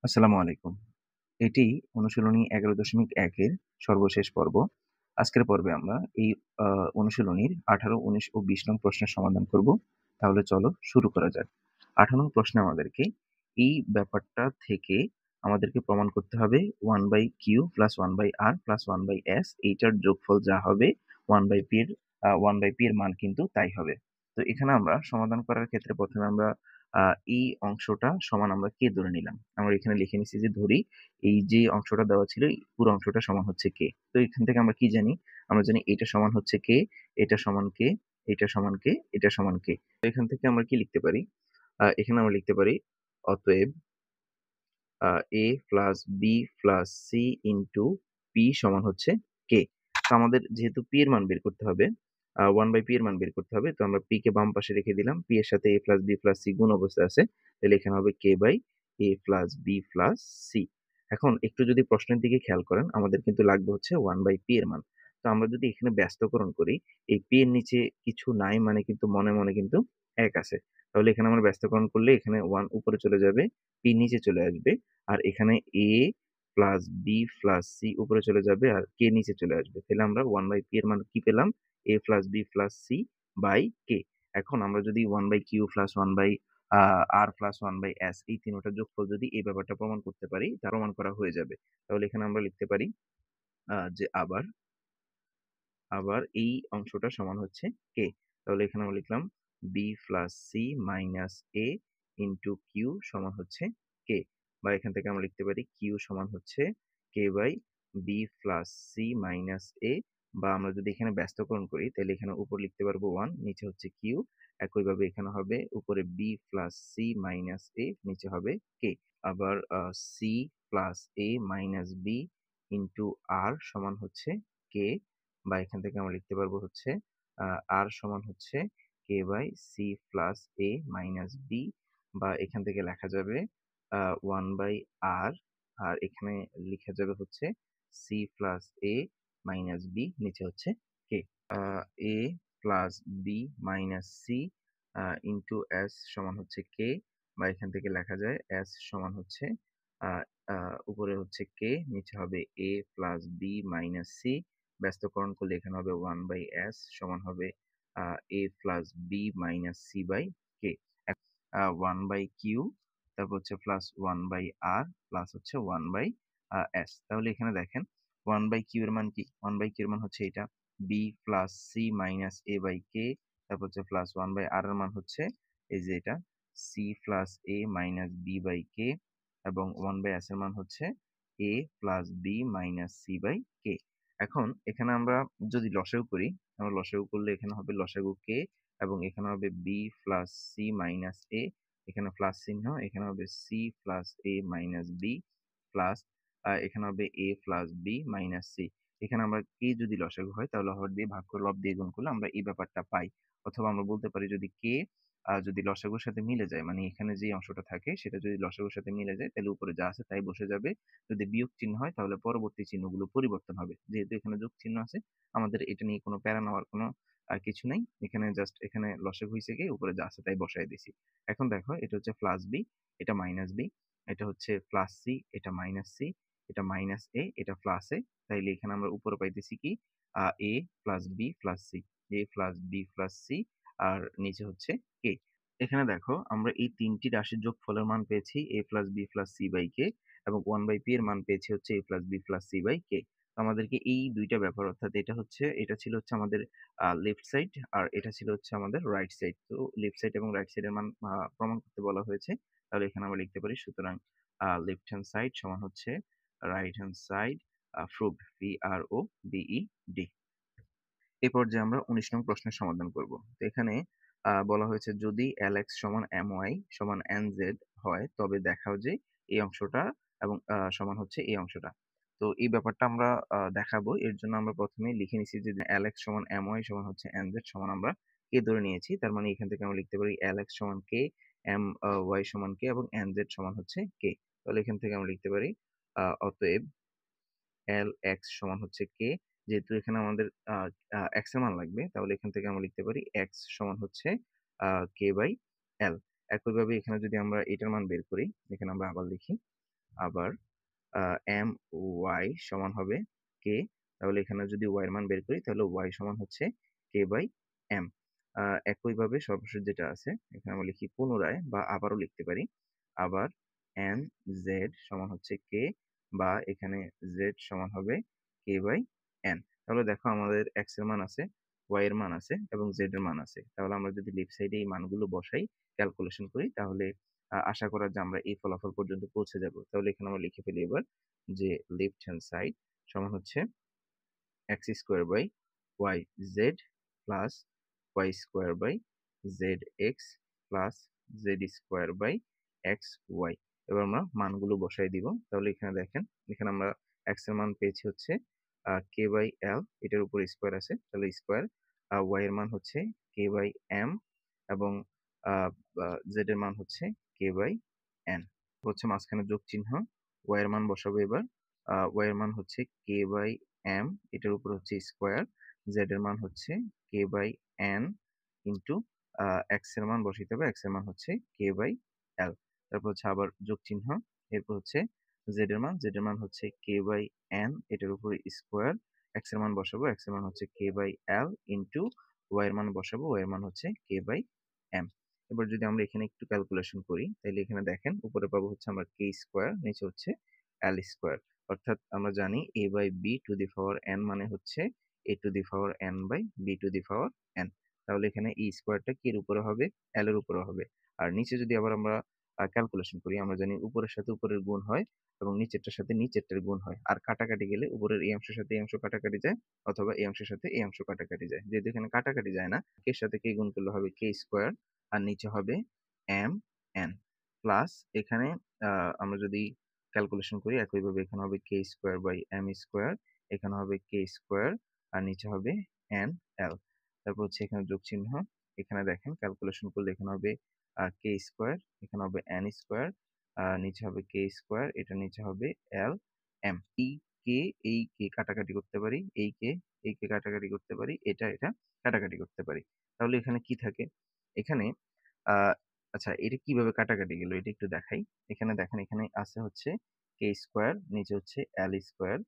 আসসালামু আলাইকুম। এটি অনুশীলনী ১১.১ এর সর্বশেষ পর্ব। আজকের পর্বে আমরা এই আ অনুশীলনীর ১৮, ১৯ ও ২০ নং প্রশ্নের সমাধান করব। তাহলে চলো শুরু করা যাক। ১৮ নং প্রশ্নে আমাদেরকে এই ব্যাপারটা থেকে আমাদেরকে প্রমাণ করতে হবে 1/q + 1/r + 1/s এইটার যোগফল যা হবে 1/p এর 1/p এর মান কিন্তু তাই হবে। তো এখানে আমরা সমাধান করার ক্ষেত্রে ১ম এ আমরা আ এই অংশটা সমান আমরা কে ধরে নিলাম। আমরা এখানে লিখে নিচ্ছি যে ধরি এই যে অংশটা দেওয়া ছিল এই পুরো অংশটা সমান হচ্ছে কে। তো এখান থেকে আমরা কি জানি? আমরা জানি এটা সমান হচ্ছে কে, এটা সমান কে, এটা সমান কে, এটা সমান কে। তো এখান থেকে আমরা কি লিখতে পারি? এখানে আমরা লিখতে পারি অতএব আ a plus b plus c into p সমান হচ্ছে k। তো আমাদের যেহেতু p এর মান বের করতে হবে, 1/p এর মান বের করতে হবে। তো আমরা p কে বাম পাশে রেখে দিলাম। p এর সাথে a plus b plus c গুণ অবস্থায় আছে। তাহলে এখানে হবে k by a plus b plus c। এখন একটু যদি প্রশ্নের দিকে খেয়াল করেন, আমাদের কিন্তু লাগবে হচ্ছে 1/p এর মান। তো আমরা যদি এখানে ব্যস্তকরণ করি, এই p এর নিচে কিছু নাই মানে কিন্তু মনে, মনে কিন্তু ১ আছে। তাহলে এখানে আমরা ব্যস্তকরণ করলে এখানে 1 উপরে চলে যাবে, p নিচে চলে আসবে। আর এখানে a plus b plus c উপরে চলে যাবে আর k নিচে চলে আসবে। তাহলে আমরা 1/p এর মান কি পেলাম? a plus b plus c by k। এখন আমরা যদি 1/q plus 1/r plus 1/s এই তিনটার যোগফল যদি এই ব্যাপারটা প্রমাণ করতে পারি, তা প্রমাণ করা হয়ে যাবে। তাহলে এখানে আমরা লিখতে পারি যে আবার এই অংশটা সমান হচ্ছে k। তাহলে এখানে আমরা লিখলাম b plus c minus a into q সমান হচ্ছে k। বা এখান থেকে আমরা লিখতে পারি q সমান হচ্ছে k by b plus c minus a। বা আমরা যদি এখানে ব্যস্তকরণ করি তাহলে এখানে উপর লিখতে পারবো 1, নিচে হচ্ছে q। একইভাবে এখানে হবে উপরে b plus c minus a, নিচে হবে k। আবার c plus a minus b into r সমান হচ্ছে k। বা এখান থেকে আমরা লিখতে পারবো হচ্ছে আ r সমান হচ্ছে k by c plus a minus b। বা এখান থেকে লেখা যাবে 1 বাই r। আর এখানে লিখা যাবে হচ্ছে c plus a minus b, নিচে হচ্ছে k। a plus b minus c into s সমান হচ্ছে k। বা এখান থেকে লেখা যায় s সমান হচ্ছে আ আ উপরে হচ্ছে k, নিচে হবে a plus b minus c। ব্যস্তকরণ করলে এখানে হবে 1/s সমান হবে a plus b minus c by k। 1/q, তারপর হচ্ছে প্লাস 1/r প্লাস হচ্ছে 1/s। তাহলে এখানে দেখেন 1/q এর মান কি? 1/q এর মান হচ্ছে এটা b plus c minus a by k। তারপর হচ্ছে প্লাস 1/r এর মান হচ্ছে এই যে এটা c plus a minus b by k। এবং 1/s এর মান হচ্ছে a plus b minus c by k। এখন এখানে আমরা যদি লসাগু করি, আমরা লসাগু করলে এখানে হবে লসাগু k এবং এখানে হবে b plus c minus a। এখানে প্লাস চিহ্ন, এখানে হবে c plus a minus b plus এখানে হবে a plus b minus c। এখানে আমরা k যদি লসাগু হয় তাহলে হর দিয়ে ভাগ করে লব দিয়ে গুণ করলে আমরা এই ব্যাপারটা পাই। অথবা আমরা বলতে পারি যদি k যদি লসাগুর সাথে মিলে যায়, মানে এখানে যে অংশটা থাকে সেটা যদি লসাগুর সাথে মিলে যায় তাহলে উপরে যা আছে তাই বসে যাবে। যদি বিয়োগ চিহ্ন হয় তাহলে পরবর্তী চিহ্নগুলো পরিবর্তন হবে। যেহেতু এখানে যোগ চিহ্ন আছে, আমাদের এটা নিয়ে কোনো প্যারা নেওয়ার কোনো কিছু নাই। এখানে জাস্ট এখানে লসাগু হইছে গিয়ে উপরে যা আছে তাই বসায় দিছি। এখন দেখো এটা হচ্ছে প্লাস b, এটা মাইনাস b, এটা হচ্ছে প্লাস c, এটা মাইনাস c, এটা মাইনাস a, এটা প্লাস a। তাইলে এখানে আমরা উপরে পাইতেছি কি a plus b plus c, a plus b plus c আর নিচে হচ্ছে k। এখানে দেখো আমরা এই তিনটি রাশির যোগফলের মান পেয়েছি a plus b plus c by k এবং 1/p এর মান পেয়েছি হচ্ছে a plus b plus c by k। আমাদেরকে এই দুইটা ব্যাপার, অর্থাৎ এটা ছিল হচ্ছে আমাদের লেফট সাইড আর এটা ছিল হচ্ছে আমাদের রাইট সাইড। তো লেফট সাইড এবং রাইট সাইডের মান প্রমাণ করতে বলা হয়েছে। তাহলে এখানে আমরা লিখতে পারি সুতরাং লেফট হ্যান্ড সাইড সমান হচ্ছে right hand side proved, PROVED। এই পর্যায়ে আমরা ১৯ নং প্রশ্নের সমাধান করব। তো এখানে বলা হয়েছে যদি LX সমান MY সমান NZ হয় তবে দেখাও যে এই অংশটা এবং সমান হচ্ছে এই অংশটা। তো এই ব্যাপারটা আমরা দেখাবো। এর জন্য আমরা ১ম এই লিখে নিছি যে LX সমান MY সমান হচ্ছে NZ সমান আমরা K ধরে নিয়েছি। তার মানে এখান থেকে আমরা লিখতে পারি LX সমান K, MY সমান K এবং NZ সমান হচ্ছে K। তাহলে এখান থেকে আমরা লিখতে পারি অতএব LX সমান হচ্ছে K। যেহেতু এখানে আমাদের আ আ X এর মান লাগবে, তাহলে এখান থেকে আমরা লিখতে পারি X সমান হচ্ছে K বাই L। একইভাবে এখানে যদি আমরা এটার মান বের করি, এখানে আমরা আবার লিখি আবার এম ওয়াই সমান হবে কে। তাহলে এখানে যদি ওয়াই এর মান বের করি তাহলে ওয়াই সমান হচ্ছে কে বাই এম। একইভাবে সর্বশেষ যেটা আছে এখানে আমরা লিখি পুনরায় বা আবারও লিখতে পারি। আবার এন জেড সমান হচ্ছে কে, বা এখানে জেড সমান হবে কে বাই এন। তাহলে দেখো আমাদের এক্স এর মান আছে, ওয়াই এর মান আছে এবং জেড এর মান আছে। তাহলে আমরা যদি লেফট সাইডে এই মানগুলো বসাই, ক্যালকুলেশন করি, তাহলে আশা করা যে আমরা এই ফলাফল পর্যন্ত পৌঁছে যাব। তাহলে এখানে আমরা লিখে ফেলি এবার যে লেফট হ্যান্ড সাইড সমান হচ্ছে x square by y z plus y square by z x plus z square by x y. এবার আমরা মানগুলো বসাই দিব। তাহলে এখানে দেখেন, এখানে আমরা এক্স এর মান পেয়েছি হচ্ছে কে বাই এল, এটার উপর স্কোয়ার আছে, তাহলে স্কোয়ার। ওয়াই এর মান হচ্ছে কে বাই এম এবং জেড এর মান হচ্ছে কে বাই এন। হচ্ছে মাঝখানে যোগ চিহ্ন, ওয়াই এর মান বসাবো এবার। ওয়াই এর মান হচ্ছে কে বাই এম, এটার উপর হচ্ছে স্কোয়ার। জেড এর মান হচ্ছে কে বাই এন ইন্টু এক্স এর মান বসাইতে হবে, এক্স এর মান হচ্ছে কে বাই এল। তারপর হচ্ছে আবার যোগ চিহ্ন, এরপর হচ্ছে জেড এর মান হচ্ছে কে বাই এন, এটার উপর স্কোয়ার। এক্স এর মান বসাবো, এক্স এর মান হচ্ছে কে বাই এল ইন্টু ওয়াই এর মান বসাবো, ওয়াই এর মান হচ্ছে কে বাই এম। এবার যদি আমরা এখানে একটু ক্যালকুলেশন করি তাহলে এখানে দেখেন উপরে পাবো হচ্ছে আমরা কে স্কোয়ার, নিচে হচ্ছে এল স্কোয়ার। অর্থাৎ আমরা জানি a by b to the power n মানে হচ্ছে a to the power n by b to the power n. তাহলে এখানে ই স্কোয়ারটা কি এর উপরে হবে, এল এর উপরে হবে। আর নিচে যদি আবার আমরা ক্যালকুলেশন করি, আমরা জানি উপরের সাথে উপরের গুণ হয় এবং নিচেরটার সাথে নিচেরটার গুণ হয়। আর কাটাকাটি গেলে উপরের এই অংশের সাথে এই অংশ কাটাকাটি যায়, অথবা এই অংশের সাথে এই অংশ কাটাকাটি যায়। যেহেতু এখানে কাটাকাটি যায় না, কে সাথে কে গুণ করলে হবে কে স্কোয়ার, আর নিচে হবে এম এন প্লাস এখানে আমরা যদি ক্যালকুলেশন করি একইভাবে এখানে হবে কে স্কোয়ার বাই এম স্কোয়ার, এখানে হবে কে স্কোয়ার আর নিচে হবে এন এল। তারপর হচ্ছে এখানে যোগ চিহ্ন, এখানে দেখেন ক্যালকুলেশন করলে এখানে হবে কে স্কোয়ার, এখানে হবে এন স্কোয়ার, নিচে হবে কে স্কোয়ার, এটা নিচে হবে এল এম। কে এই কে কাটাকাটি করতে পারি, এই কে কাটাকাটি করতে পারি, এটা এটা কাটাকাটি করতে পারি। তাহলে এখানে কি থাকে, এখানে আচ্ছা এটা কিভাবে কাটাকাটি গেল এটা একটু দেখাই। এখানে দেখেন এখানে আছে হচ্ছে কে স্কোয়ার, নিচে হচ্ছে এল স্কোয়ার,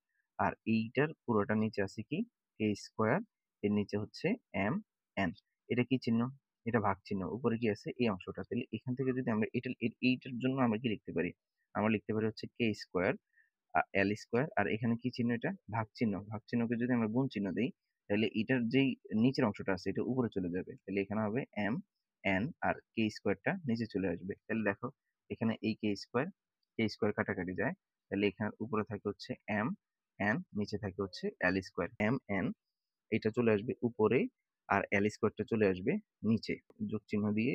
আর এইটার পুরোটা নিচে আছে কি কে স্কোয়ার, এর নিচে হচ্ছে এম এন। এটা কি চিহ্ন, এটা ভাগ চিহ্ন, উপরে কি আছে এই অংশটা। তাহলে এখান থেকে যদি আমরা এইটার জন্য আমরা কি লিখতে পারি, আমরা লিখতে পারি হচ্ছে কে স্কোয়ার এল স্কোয়ার, আর এখানে কি চিহ্ন, এটা ভাগ চিহ্ন। ভাগ চিহ্নকে যদি আমরা গুণ চিহ্ন দিই তাহলে এটার যেই নিচের অংশটা আছে এটা উপরে চলে যাবে, তাহলে এখানে হবে এম এন আর কে স্কোয়ারটা নিচে চলে আসবে। তাহলে দেখো এখানে এই কে স্কোয়ার কাটাকাটি যায়, তাহলে এখানে উপরে থাকে হচ্ছে এম এন, নিচে থাকে হচ্ছে এল স্কোয়ার। এম এন এটা চলে আসবে উপরে আর এল স্কোয়ারটা চলে আসবে নিচে। যোগ চিহ্ন দিয়ে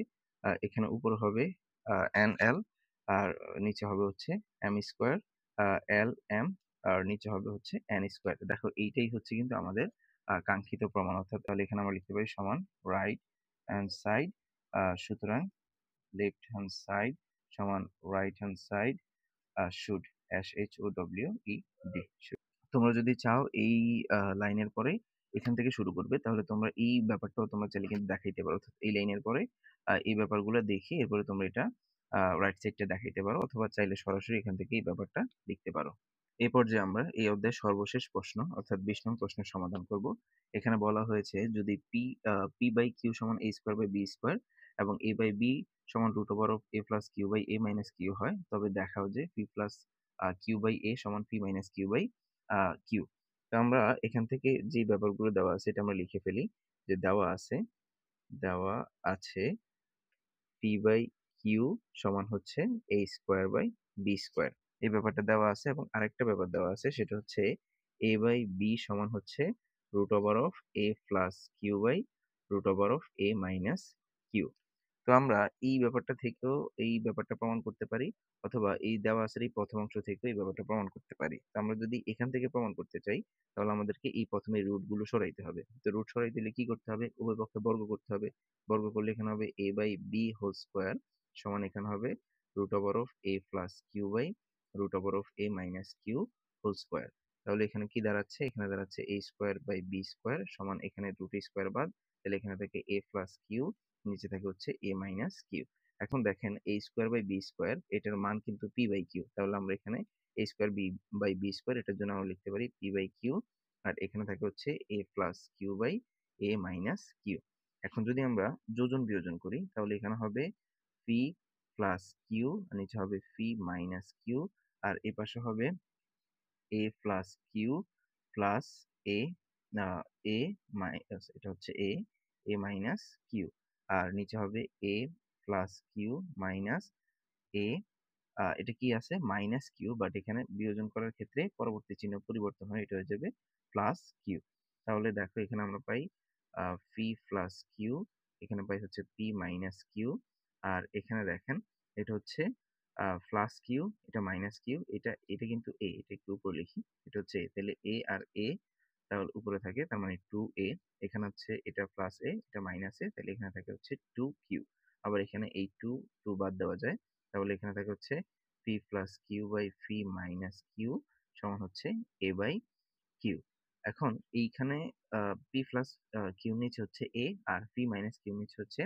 এখানে উপরে হবে এন এল আর নিচে হবে হচ্ছে M square L M R নিচে হবে হচ্ছে এন স্কোয়ার। দেখো এইটাই হচ্ছে কিন্তু আমাদের কাঙ্ক্ষিত প্রমাণ। অর্থাৎ তাহলে এখানে আমরা লিখতে পারি সমান রাইট হ্যান্ড সাইড, সুতরাং লেফট হ্যান্ড সাইড সমান right hand side should, SHOWED। তোমরা যদি চাও এই লাইনের পরে এখান থেকে শুরু করবে তাহলে তোমরা এই ব্যাপারটাও তোমরা চাইলে কিন্তু দেখাইতে পারো। অর্থাৎ এই লাইনের পরে এই ব্যাপারগুলো দেখে এরপরে তোমরা এটা রাইট সাইডটা দেখাইতে পারো, অথবা চাইলে সরাসরি এখান থেকে এই ব্যাপারটা লিখতে পারো। এই পর্যায়ে আমরা এই অধ্যায়ের সর্বশেষ প্রশ্ন অর্থাৎ 20 নং প্রশ্নের সমাধান করব। এখানে বলা হয়েছে যদি পি বাই কিউ সমান a square by b square এবং এ বাই বি সমান root over of a plus q by a minus q হয়, তবে দেখাও যে p plus q by a সমান p minus q by q. তো আমরা এখান থেকে যে ব্যাপারগুলো দেওয়া আছে এটা আমরা লিখে ফেলি। যে দেওয়া আছে পি বাই কিউ সমান হচ্ছে এ স্কোয়ার বাই বি স্কোয়ার, এই ব্যাপারটা দেওয়া আছে। এবং আরেকটা ব্যাপার দেওয়া আছে সেটা হচ্ছে এ বাই বি সমান হচ্ছে root over of a plus q by root over of a minus q. তো আমরা এই ব্যাপারটা থেকেও এই ব্যাপারটা প্রমাণ করতে পারি, অথবা এই দেওয়া আছে এই প্রথম অংশ থেকেও এই ব্যাপারটা প্রমাণ করতে পারি। তো আমরা যদি এখান থেকে প্রমাণ করতে চাই তাহলে আমাদেরকে এই প্রথমে রুট গুলো সরাইতে হবে। তো রুট সরাই দিলে কি করতে হবে, উভয় পক্ষে বর্গ করতে হবে। বর্গ করলে এখানে হবে a by b whole square সমান এখানে হবে root over of a plus q by root over of a minus q whole square. তাহলে এখানে কি দাঁড়াচ্ছে, এখানে দাঁড়াচ্ছে a square by b square সমান এখানে রুট স্কোয়ার বাদ, তাহলে এখানে থেকে এ প্লাস কিউ, নিচে থাকে হচ্ছে এ মাইনাস কিউ। এখন দেখেন a square by b square এটার মান কিন্তু p বাই q। তাহলে আমরা এখানে a square b by b square এটার জন্য আমরা লিখতে পারি p বাই q, আর এখানে থাকে হচ্ছে a plus q by a minus q। এখন যদি আমরা যোজন বিয়োজন করি তাহলে এখানে হবে p প্লাস q, আর নিচে হবে p মাইনাস q, আর এই পাশে হবে a plus q plus a a minus, এটা হচ্ছে a মাইনাস q, আর নিচে হবে a plus q minus a, এটা কি আছে মাইনাস কিউ, বাট এখানে বিয়োজন করার ক্ষেত্রে পরবর্তী চিহ্ন পরিবর্তন হয়, এটা হয়ে যাবে প্লাস কিউ। তাহলে দেখো এখানে আমরা পাই পি প্লাস কিউ, এখানে পাই হচ্ছে পি মাইনাস কিউ, আর এখানে দেখেন এটা হচ্ছে প্লাস কিউ, এটা মাইনাস কিউ, এটা এটা কিন্তু এ, এটা একটু উপরে লিখি, এটা হচ্ছে এ, তাহলে এ আর এ তাহলে উপরে থাকে, তার মানে 2a, এখানে হচ্ছে এটা প্লাস এ, এটা মাইনাস এ, তাহলে এখানে থাকে হচ্ছে 2q। আবার এখানে এই 2 বাদ দেওয়া যায়, তাহলে এখানে থাকে হচ্ছে p plus q by p minus q সমান হচ্ছে এ বাই কিউ। এখন এইখানে পি প্লাস কিউ নিচে হচ্ছে এ, আর পি মাইনাস কিউ নিচে হচ্ছে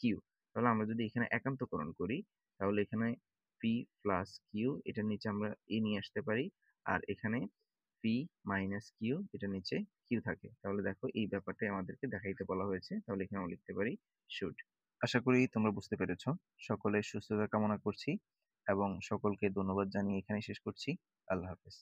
কিউ। তাহলে আমরা যদি এখানে একান্তকরণ করি তাহলে এখানে পি প্লাস কিউ এটার নিচে আমরা এ নিয়ে আসতে পারি, আর এখানে পি মাইনাস কিউ এটা নিচে কিউ থাকে। তাহলে দেখো এই ব্যাপারটাই আমাদেরকে দেখাইতে বলা হয়েছে, তাহলে এখানে আমরা লিখতে পারি শুড। আশা করি তোমরা বুঝতে পেরেছো। সকলের সুস্থতা কামনা করছি এবং সকলকে ধন্যবাদ জানিয়ে এখানে শেষ করছি। আল্লাহ হাফেজ।